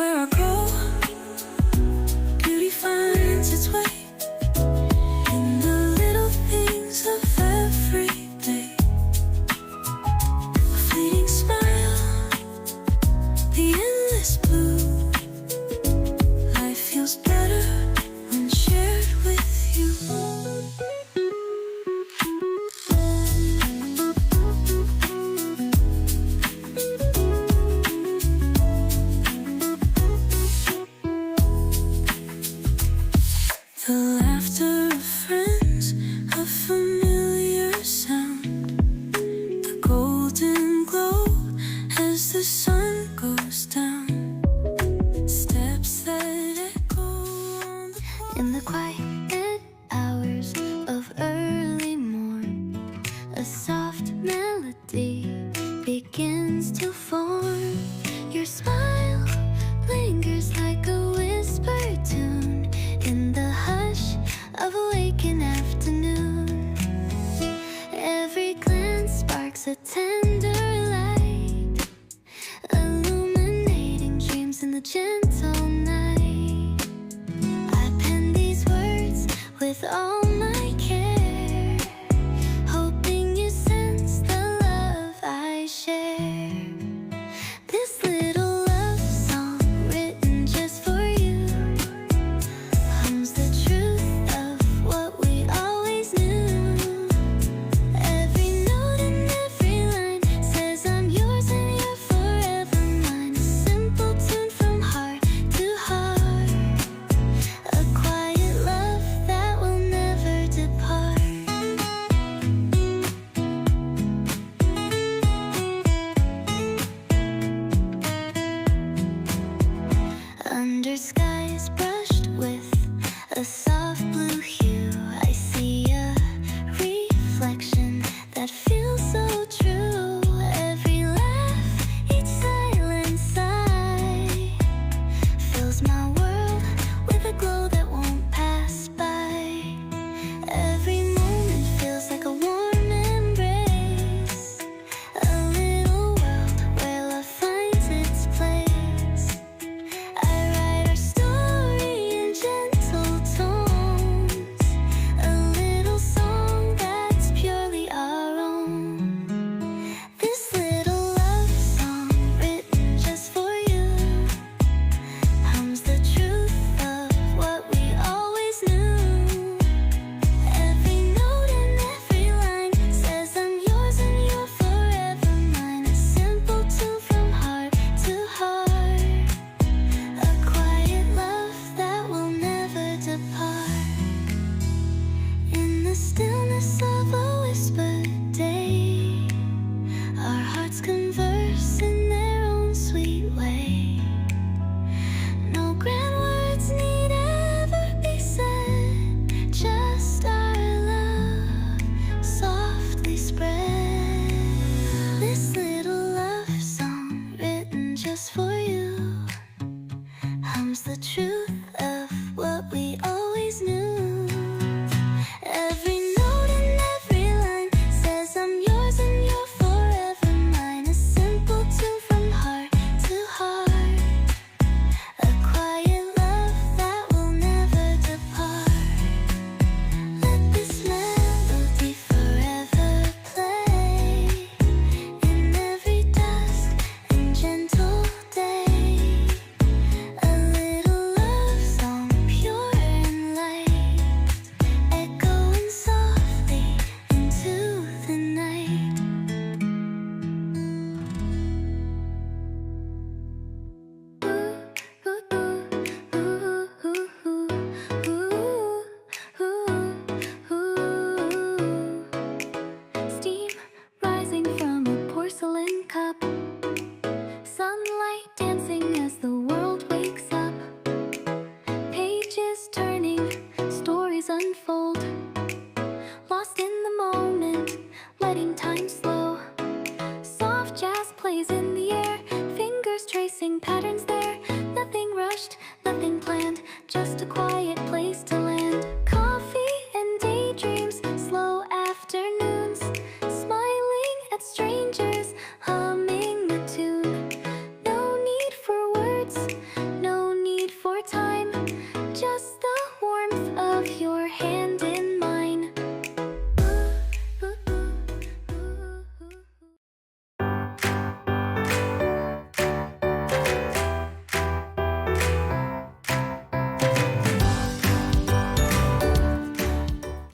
Everywhere I go, beauty finds its way in the little things of every day. A fleeting smile, the endless blue. Life feels better when shared with you. The laughter of friends, a familiar sound. The golden glow as the sun goes down. Steps that echo on the In the quiet hours of early morn, a soft melody begins to form. Your smile lingers like a whisper tune in the hush of a waking afternoon. Every glance sparks a tender light, illuminating dreams in the gentle night. I pen these words with all